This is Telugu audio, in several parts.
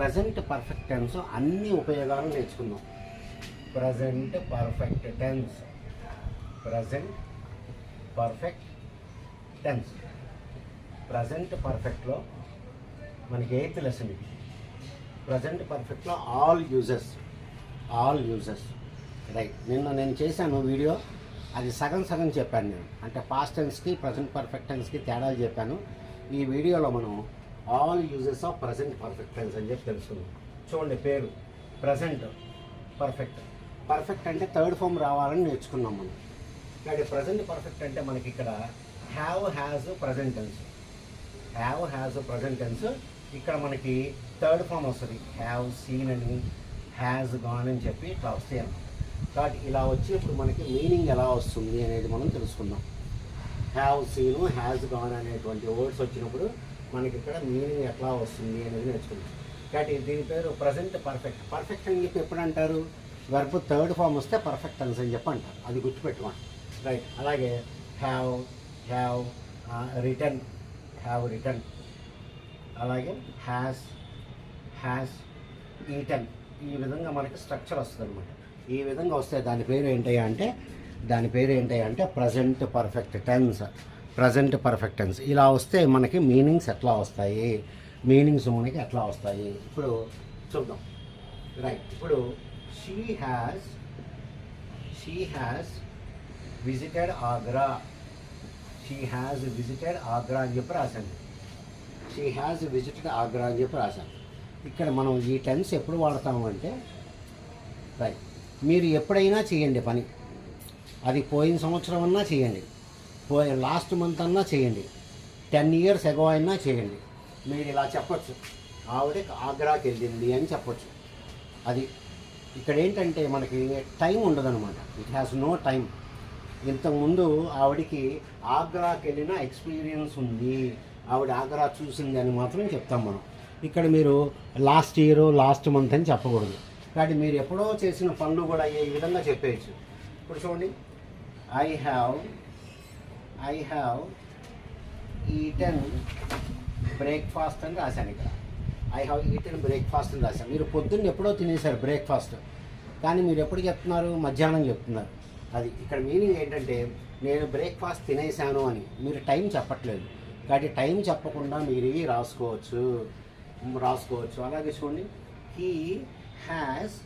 ప్రజెంట్ పర్ఫెక్ట్ టెన్స్ అన్ని ఉపయోగాలు నేర్చుకుందాం. Present perfect tense, present perfect tense. Present పర్ఫెక్ట్లో మనకి 8th లెసన్ ఇది. ప్రజెంట్ పర్ఫెక్ట్లో ఆల్ యూజెస్ రైట్. నిన్న నేను చేశాను వీడియో, అది సగం చెప్పాను నేను. అంటే పాస్ట్ టెన్స్కి ప్రజెంట్ పర్ఫెక్ట్ టెన్స్కి తేడాలు చెప్పాను. ఈ వీడియోలో మనం all uses of present perfect tense అని చెప్పి తెలుసుకుందాం. చూడండి, పేరు ప్రజెంట్ పర్ఫెక్ట్ అంటే థర్డ్ ఫామ్ రావాలని నేర్చుకున్నాం మనం. కానీ ప్రజెంట్ పర్ఫెక్ట్ అంటే మనకి ఇక్కడ హ్యావ్ ప్రజెంట్ టెన్స్. ఇక్కడ మనకి థర్డ్ ఫామ్ వస్తుంది. హ్యావ్ సీన్ అని, హ్యాజ్ గాన్ అని చెప్పి ఇట్లా వస్తాయి అన్నమాట. కాబట్టి ఇలా వచ్చినప్పుడు మనకి మీనింగ్ ఎలా వస్తుంది అనేది మనం తెలుసుకుందాం. హ్యావ్ సీను, హ్యాజ్ గాన్ అనేటువంటి వర్డ్స్ వచ్చినప్పుడు మనకి ఇక్కడ మీనింగ్ ఎట్లా వస్తుంది అనేది నేర్చుకుందాం. కాబట్టి దీని పేరు ప్రజెంట్ పర్ఫెక్ట్ అని చెప్పి ఎప్పుడు అంటారు? వర్బ్ థర్డ్ ఫామ్ వస్తే పర్ఫెక్ట్ టెన్స్ అని చెప్పి అంటారు. అది గుర్తుపెట్టుకోండి, రైట్. అలాగే హ్యావ్ రిటర్న్, అలాగే హ్యాస్ ఈటన్. ఈ విధంగా మనకి స్ట్రక్చర్ వస్తుంది అనమాట. ఈ విధంగా వస్తే దాని పేరు ఏంటి అంటే ప్రజెంట్ పర్ఫెక్ట్ టెన్స్. ఇలా వస్తే మనకి మీనింగ్స్ ఎట్లా వస్తాయి, ఇప్పుడు చూద్దాం, రైట్. ఇప్పుడు షీ హ్యాస్ విజిటెడ్ ఆగ్రా అని చెప్పి రాశాను. ఇక్కడ మనం ఈ టెన్స్ ఎప్పుడు వాడతాము అంటే, రైట్, మీరు ఎప్పుడైనా చేయండి పని. అది పోయిన సంవత్సరం అన్నా చేయండి, లాస్ట్ మంత్ అన్నా చేయండి, 10 years ago అయినా చేయండి. మీరు ఇలా చెప్పచ్చు, ఆవిడ ఆగ్రాకి వెళ్ళింది అని చెప్పచ్చు. అది ఇక్కడ ఏంటంటే మనకి టైం ఉండదన్నమాట. It has no time. ఇంతకుముందు ఆవిడికి ఆగ్రాకి వెళ్ళిన ఎక్స్పీరియన్స్ ఉంది, ఆవిడ ఆగ్రా చూసింది అని మాత్రం చెప్తాం మనం. ఇక్కడ మీరు లాస్ట్ ఇయర్, లాస్ట్ మంత్ అని చెప్పకూడదు. కాబట్టి మీరు ఎప్పుడో చేసిన పనులు కూడా ఈ విధంగా చెప్పేయచ్చు. ఇప్పుడు చూడండి, ఐ హ్యావ్ ఈటెన్ బ్రేక్ఫాస్ట్ అని రాశాను. ఇక్కడ ఐ హ్యావ్ ఈటెన్ బ్రేక్ఫాస్ట్ అని రాశాను. మీరు పొద్దున్న ఎప్పుడో తినేశారు బ్రేక్ఫాస్ట్, కానీ మీరు ఎప్పుడు చెప్తున్నారు? మధ్యాహ్నం చెప్తున్నారు. అది ఇక్కడ మీనింగ్ ఏంటంటే నేను బ్రేక్ఫాస్ట్ తినేశాను అని. మీరు టైం చెప్పట్లేదు, కాబట్టి టైం చెప్పకుండా మీరు ఇవి రాసుకోవచ్చు. అలాగే చూడండి, he has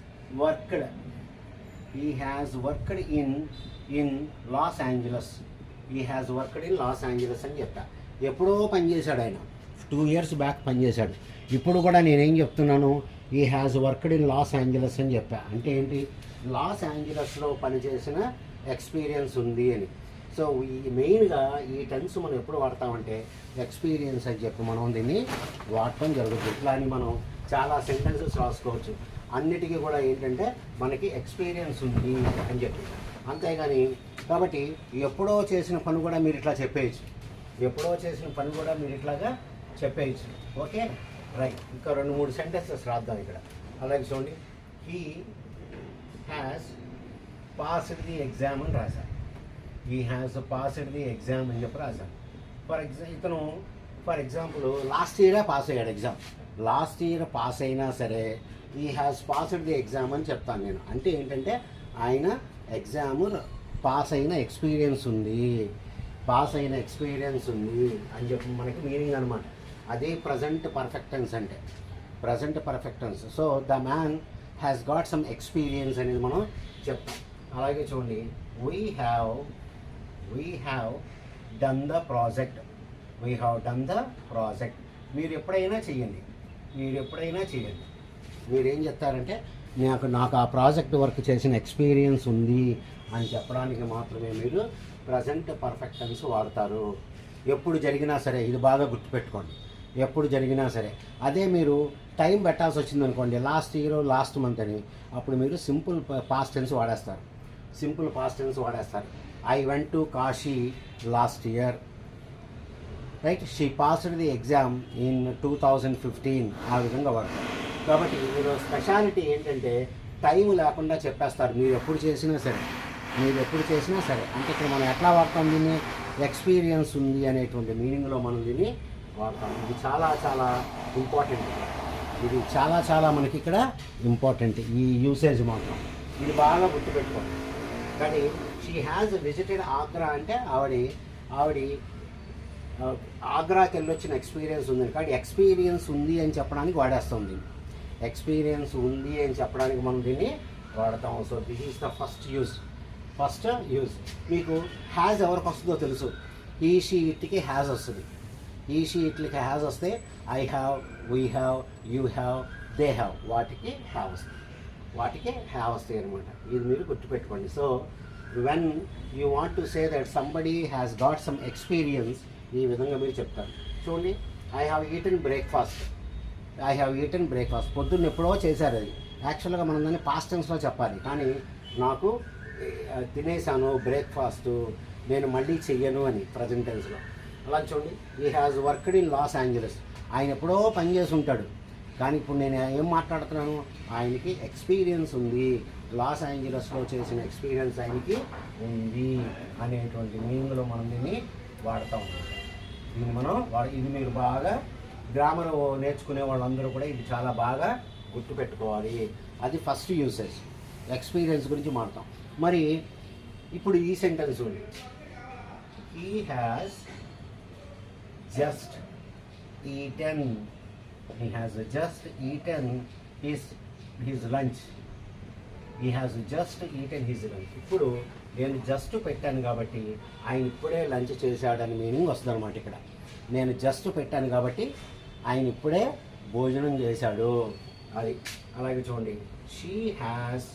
worked in Los Angeles అని చెప్పా. ఎప్పుడో పనిచేశాడు ఆయన, 2 years బ్యాక్ పనిచేశాడు. ఇప్పుడు కూడా నేనేం చెప్తున్నాను? ఈ has worked in Los Angeles అని చెప్పా. అంటే ఏంటి? లాస్ ఏంజలస్లో పనిచేసిన ఎక్స్పీరియన్స్ ఉంది అని. సో ఈ మెయిన్గా ఈ టెన్స్ మనం ఎప్పుడు వాడతామంటే ఎక్స్పీరియన్స్ అని చెప్పి మనం దీన్ని వాడటం జరుగుతుంది. ఇట్లా అని మనం చాలా సెంటెన్సెస్ రాసుకోవచ్చు. అన్నిటికీ కూడా ఏంటంటే మనకి ఎక్స్పీరియన్స్ ఉంది అని చెప్పి, అంతేగాని కాబట్టి ఎప్పుడో చేసిన పని కూడా మీరు ఇట్లా చెప్పేయచ్చు. Okay, right. ఇంకా 2-3 సెంటెన్సెస్ రాద్దాం ఇక్కడ. అలాగే చూడండి, he has passed the exam అని రాశాను. అని చెప్పి రాశాను. ఫర్ ఎగ్జాంపుల్ లాస్ట్ ఇయరే పాస్ అయ్యాడు ఎగ్జామ్. లాస్ట్ ఇయర్ పాస్ అయినా సరే ఈ హ్యాస్ పాస్డ్ ది ఎగ్జామ్ అని చెప్తాను నేను. అంటే ఏంటంటే ఆయన ఎగ్జామ్ పాస్ అయిన ఎక్స్పీరియన్స్ ఉంది అని చెప్పి మనకి మీనింగ్ అనమాట. అదే present perfect tense so the man has got some experience అనేది మనం చెప్తాం. అలాగే చూడండి, we have done the project. మీరు ఎప్పుడైనా చేయండి. మీరేం చెప్తారంటే నాకు ఆ ప్రాజెక్ట్ వర్క్ చేసిన ఎక్స్పీరియన్స్ ఉంది అని చెప్పడానికి మాత్రమే మీరు ప్రజెంట్ పర్ఫెక్ట్ టెన్స్ వాడతారు. ఎప్పుడు జరిగినా సరే, ఇది బాగా గుర్తుపెట్టుకోండి. ఎప్పుడు జరిగినా సరే, అదే మీరు టైం పెట్టాల్సి వచ్చిందనుకోండి, లాస్ట్ ఇయర్, లాస్ట్ మంత్ అని, అప్పుడు మీరు సింపుల్ పాస్ట్ టెన్స్ వాడేస్తారు. I went to Kashi last year, right. She passed the exam in 2015. ఆ విధంగా వాడతారు. కాబట్టి మీరు స్పెషాలిటీ ఏంటంటే టైం లేకుండా చెప్పేస్తారు. మీరు ఎప్పుడు చేసినా సరే అంటే ఇక్కడ మనం ఎట్లా వాడతాం దీన్ని? ఎక్స్పీరియన్స్ ఉంది అనేటువంటి మీనింగ్లో మనం దీన్ని వాడతాం. ఇది చాలా చాలా ఇంపార్టెంట్. ఇది చాలా చాలా మనకి ఇక్కడ ఇంపార్టెంట్ ఈ యూసేజ్ మాత్రం. ఇది బాగా గుర్తుపెట్టుకోండి. కానీ షీ హ్యాజ్ విజిటెడ్ ఆగ్రా అంటే ఆవిడ ఆగ్రాకి వెళ్ళొచ్చిన ఎక్స్పీరియన్స్ ఉంది. కాబట్టి ఎక్స్పీరియన్స్ ఉంది అని చెప్పడానికి వాడేస్తుంది. ఎక్స్పీరియన్స్ ఉంది అని చెప్పడానికి మనం దీన్ని వాడతాం. So this is the first use. మీకు హ్యాజ్ ఎవరికి వస్తుందో తెలుసు. ఈ షీ ఇట్కి హ్యాజ్ వస్తుంది. ఈ షీ ఇట్లకి హ్యాజ్ వస్తే I have, we have, you have, they have, వాటికి హ్యావ్ వస్తాయి అనమాట. ఇది మీరు గుర్తుపెట్టుకోండి. So when you want to say that somebody has got some experience, ఈ విధంగా మీరు చెప్తారు. చూడండి, ఐ హ్యావ్ ఈటెన్ బ్రేక్ఫాస్ట్. పొద్దున్న ఎప్పుడో చేశారు. అది యాక్చువల్గా మనం దాన్ని పాస్ట్ టెన్స్లో చెప్పాలి. కానీ నాకు తినేసాను బ్రేక్ఫాస్ట్, నేను మళ్ళీ చెయ్యను అని ప్రజెంట్ టెన్స్లో. అలా చూడండి, ఈ has worked in Los Angeles. ఆయన ఎప్పుడో పని చేసి ఉంటాడు. కానీ ఇప్పుడు నేను ఏం మాట్లాడుతున్నాను, ఆయనకి ఎక్స్పీరియన్స్ ఉంది, లాస్ ఏంజలస్లో చేసిన ఎక్స్పీరియన్స్ ఆయనకి ఉంది అనేటువంటి మీనింగ్లో మనం దీన్ని వాడుతూ ఉంటాం. ఇది మీరు బాగా గ్రామర్ నేర్చుకునే వాళ్ళందరూ కూడా ఇది చాలా బాగా గుర్తుపెట్టుకోవాలి. అది ఫస్ట్ యూసేజ్, ఎక్స్పీరియన్స్ గురించి మాట్లాడతాం. మరి ఇప్పుడు ఈ సెంటెన్స్ ఉంది, he has just eaten his lunch. ఇప్పుడు నేను జస్ట్ పెట్టాను కాబట్టి ఆయన ఇప్పుడే లంచ్ చేశాడని మీనింగ్ వస్తుంది అనమాట. ఇక్కడ నేను జస్ట్ పెట్టాను కాబట్టి ఆయన ఇప్పుడే భోజనం చేశాడు. అది అలాగే చూడండి, షీ హ్యాస్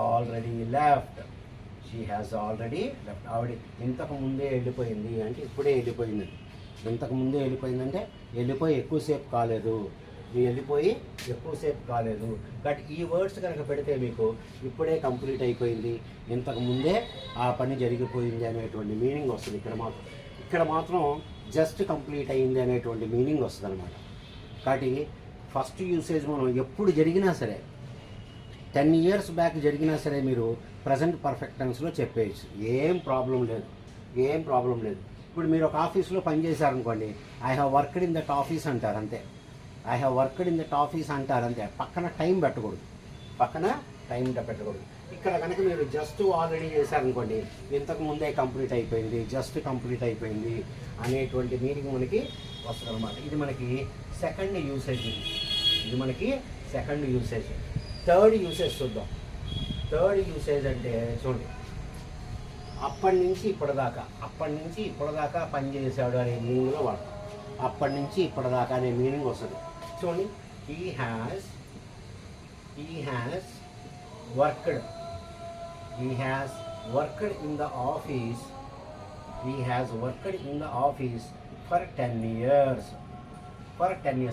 ఆల్రెడీ లెఫ్ట్. ఆవిడ ఇంతకు ముందే వెళ్ళిపోయింది అంటే ఇప్పుడే వెళ్ళిపోయింది. ఇంతకు ముందే వెళ్ళిపోయిందంటే వెళ్ళిపోయి ఎక్కువసేపు కాలేదు. బట్ ఈ వర్డ్స్ కనుక పెడితే మీకు ఇప్పుడే కంప్లీట్ అయిపోయింది, ఇంతకు ముందే ఆ పని జరిగిపోయింది అనేటువంటి మీనింగ్ వస్తుంది. ఇక్కడ మాత్రం జస్ట్ కంప్లీట్ అయింది అనేటువంటి మీనింగ్ వస్తుంది అనమాట. కాబట్టి ఫస్ట్ యూసేజ్ మనం ఎప్పుడు జరిగినా సరే, 10 years బ్యాక్ జరిగినా సరే మీరు ప్రజెంట్ పర్ఫెక్ట్ టెన్స్లో చెప్పేయచ్చు. ఏం ప్రాబ్లం లేదు. ఇప్పుడు మీరు ఒక ఆఫీస్లో పనిచేశారనుకోండి, I have worked in that office అంటారు అంతే. పక్కన టైం పెట్టకూడదు. ఇక్కడ కనుక మీరు జస్ట్ ఆల్రెడీ చేశారనుకోండి, ఇంతకు ముందే కంప్లీట్ అయిపోయింది అనేటువంటి మీనింగ్ మనకి వస్తుంది అనమాట. ఇది మనకి సెకండ్ యూసేజ్. థర్డ్ యూసేజ్ చూద్దాం. థర్డ్ యూసేజ్ అంటే చూడండి, అప్పటి నుంచి ఇప్పటిదాకా పనిచేశాడు అనే మీనింగ్లో వాడతాం. అప్పటి నుంచి ఇప్పటిదాకా అనే మీనింగ్ వస్తుంది. చూడండి, he has worked in the office for 10 years.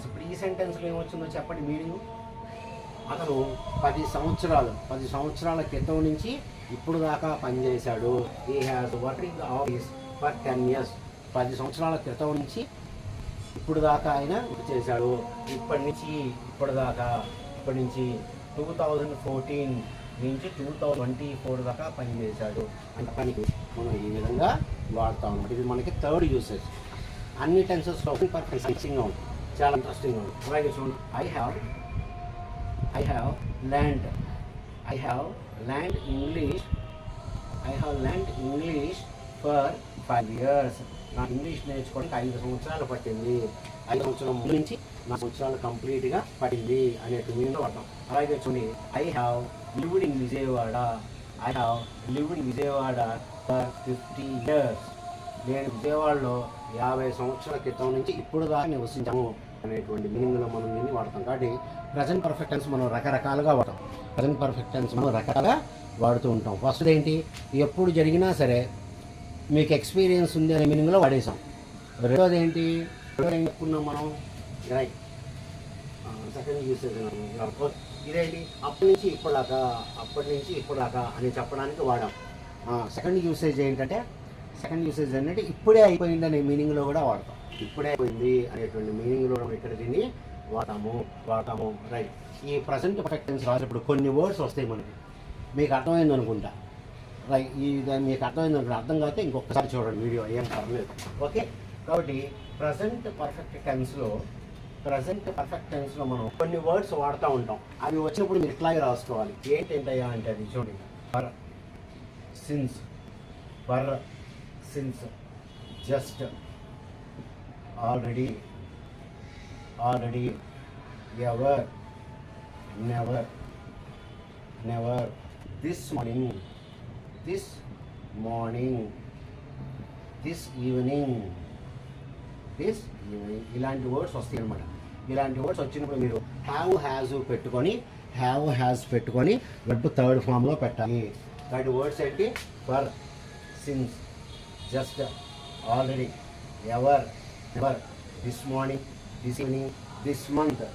ఇప్పుడు ఈ సెంటెన్స్లో ఏమొచ్చిందో చెప్పండి మీనింగ్. అతను 10 సంవత్సరాల క్రితం నుంచి ఇప్పుడు దాకా పనిచేశాడు. he has worked in the office for 10 years. 10 సంవత్సరాల క్రితం నుంచి ఇప్పుడు దాకా ఆయన చేశాడు. ఇప్పటి నుంచి 2014 నుంచి 2024 దాకా పనిచేశాడు అంటే పనికి మనం ఈ విధంగా వాడతాం. ఇది మనకి థర్డ్ యూసేజ్. అన్ని టెన్సెస్లో పర్ఫెక్ట్ ఇంట్రెస్టింగ్గా ఉంటుంది, చాలా ఇంట్రెస్టింగ్గా ఉంటుంది. అలాగే చూడండి, I have learned English for 5 years. నాకు ఇంగ్లీష్ నేర్చుకోవడానికి 5 సంవత్సరాలు పట్టింది. 5 సంవత్సరాల ముందు నుంచి 4 సంవత్సరాలు కంప్లీట్గా పట్టింది అనేటువంటి మీనింగ్లో వాడతాం. అలాగే చూడండి, I have lived in Vijayawada for 50 years. నేను విజయవాడలో 50 సంవత్సరాల క్రితం నుంచి ఇప్పుడు దాకా నివసించాము అనేటువంటి మీనింగ్లో మనం దీన్ని వాడతాం. కాబట్టి ప్రజెంట్ పర్ఫెక్ట్ టెన్స్ మనం రకరకాలుగా వాడుతూ ఉంటాం. ఫస్ట్ ఏంటి, ఎప్పుడు జరిగినా సరే మీకు ఎక్స్పీరియన్స్ ఉంది అనే మీనింగ్లో వాడేసాం. రెండోది ఏంటి, చెప్పుకున్నాం మనం, రైట్. సెకండ్ యూసేజ్ ఇదేంటి, అప్పటి నుంచి ఇప్పటిదాకా అని చెప్పడానికి వాడాం. సెకండ్ యూసేజ్ ఏంటంటే ఇప్పుడే అయిపోయింది అనే మీనింగ్లో కూడా వాడతాం. ఇప్పుడే అయిపోయింది అనేటువంటి మీనింగ్లో ఇక్కడ దీన్ని వాడతాము. రైట్. ఈ ప్రజెంట్ పర్ఫెక్ట్ టెన్స్ రాసేటప్పుడు కొన్ని వర్డ్స్ వస్తాయి మనకి, మీకు అర్థమైంది అనుకుంటా. రైట్. మీకు అర్థమైంది అనుకుంటా. అర్థం కాకపోతే ఇంకొకసారి చూడండి వీడియో, ఏం పర్లేదు. ఓకే. కాబట్టి ప్రజెంట్ పర్ఫెక్ట్ టెన్స్లో ప్రజెంట్ పర్ఫెక్ట్ టెన్స్లో మనం కొన్ని వర్డ్స్ వాడుతూ ఉంటాం. అవి వచ్చినప్పుడు మీరు ఇట్లాగే రాసుకోవాలి. ఏంటంటయ్యా అంటే అది చూడండి, for, since, for, since, just, already, ever, never, this morning, this evening, ఇలాంటి వర్డ్స్ వస్తాయి అన్నమాట. ఇలాంటి వర్డ్స్ వచ్చినప్పుడు మీరు హ్యావ్ హ్యాజ్ పెట్టుకొని వెబ్ థర్డ్ ఫామ్లో పెట్టాలి. ఇలాంటి వర్డ్స్ ఏంటి? For, since, just, already, ever, never, this morning, this evening, this month,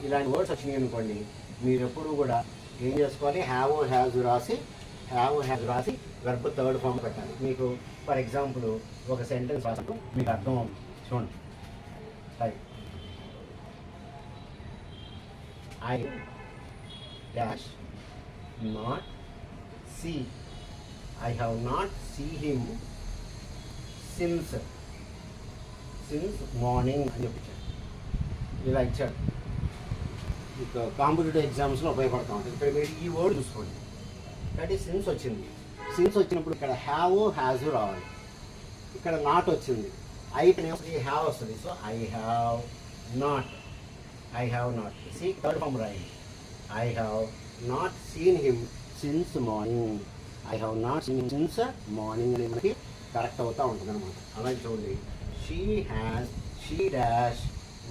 ఇలాంటి వర్డ్స్ వచ్చినాయి అనుకోండి, మీరు ఎప్పుడు కూడా ఏం చేసుకోవాలి? హ్యావ్ హ్యాజ్ రాసి వెర్బ్ థర్డ్ ఫామ్ పెట్టాలి. మీకు ఫర్ ఎగ్జాంపుల్ ఒక సెంటెన్స్ రాసినప్పుడు మీకు అర్థం అవుతుంది. చూడండి, I dash not see, I have not see him since morning అని చెప్పించాడు. ఇలా ఇచ్చాడు. ఇక కాంపిటేటివ్ ఎగ్జామ్స్లో ఉపయోగపడుతూ ఉంటుంది. ఇక్కడ మీరు ఈ వర్డ్ చూసుకోండి. కాబట్టి సిన్స్ వచ్చింది. సిన్స్ వచ్చినప్పుడు ఇక్కడ హ్యావ్ రావాలి. ఇక్కడ నాట్ వచ్చింది. హ్యావ్ వస్తుంది. So I have not see third form రాయండి. I have not seen him since morning, I have not seen him since morning అని మనకి కరెక్ట్ అవుతూ ఉంటుంది అనమాట. అలాగే చూడండి, she dash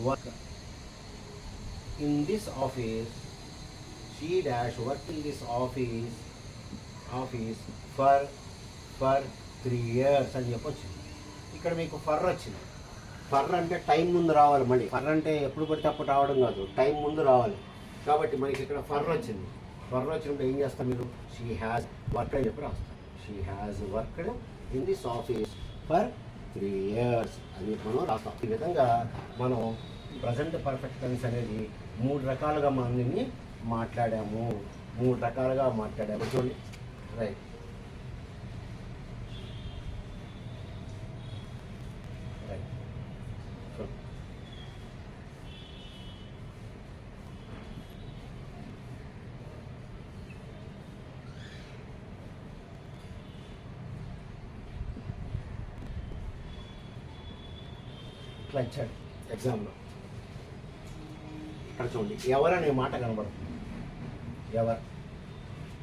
work in this office, she dash work in this office for 3 years అని చెప్పొచ్చు. ఇక్కడ మీకు ఫర్ వచ్చింది. ఫర్ అంటే టైం ముందు రావాలి. మళ్ళీ ఫర్ అంటే ఎప్పుడు పడితే అప్పుడు రావడం కాదు, టైం ముందు రావాలి. కాబట్టి మనకి ఇక్కడ ఫర్ వచ్చింది. ఫర్ వచ్చినప్పుడు ఏం చేస్తాం మీరు? షీ హ్యాస్ వర్క్డ్ అని చెప్పి రాస్తాం. She has worked in this office for 3 years అని మనం రాస్తాం. ఈ విధంగా మనం ప్రజెంట్ పర్ఫెక్ట్ టెన్స్ అనేది 3 రకాలుగా మనం దీన్ని మాట్లాడాము. చూడండి, రైట్. ఇట్లా ఇచ్చాడు ఎగ్జామ్లో. ఇక్కడ చూడండి, ఎవరు అనే మాట కనబడుతుంది. ఎవర్,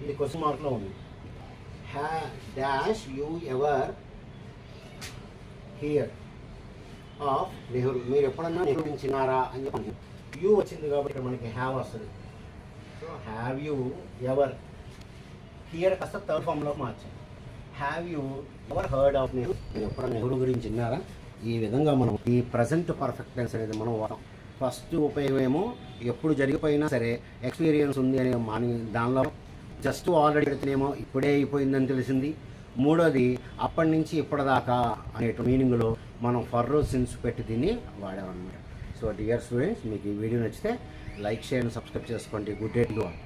ఇది క్వశ్చన్ మార్క్లో ఉంది. Dash you ever here of Nehru, మీరు ఎప్పుడన్నా నెహ్రూ గురించినారా అని చెప్పండి. యూ వచ్చింది కాబట్టి ఇక్కడ మనకి హ్యావ్ వస్తుంది. So have you ever here కాస్త థర్డ్ ఫామ్లో మార్చాలి. Have you ever heard of Nehru, మీరు ఎప్పుడన్నా నెహ్రూ గురించి విన్నారా? ఈ విధంగా మనం ఈ ప్రజెంట్ పర్ఫెక్ట్ టెన్స్ అనేది మనం వాడతాం. ఫస్ట్ ఉపయోగం ఏమో ఎప్పుడు జరిగిపోయినా సరే ఎక్స్పీరియన్స్ ఉంది అనే దానిలో జస్ట్ ఆల్రెడీ పెడితేనేమో ఇప్పుడే అయిపోయిందని తెలిసింది. మూడోది అప్పటి నుంచి ఇప్పటిదాకా అనే మీనింగ్లో మనం ఫర్ సిన్స్ పెట్టి దీన్ని వాడామన్నమాట. సో డియర్ స్టూడెంట్స్, మీకు ఈ వీడియో నచ్చితే లైక్, షేర్, సబ్స్క్రైబ్ చేసుకోండి. Good day to all.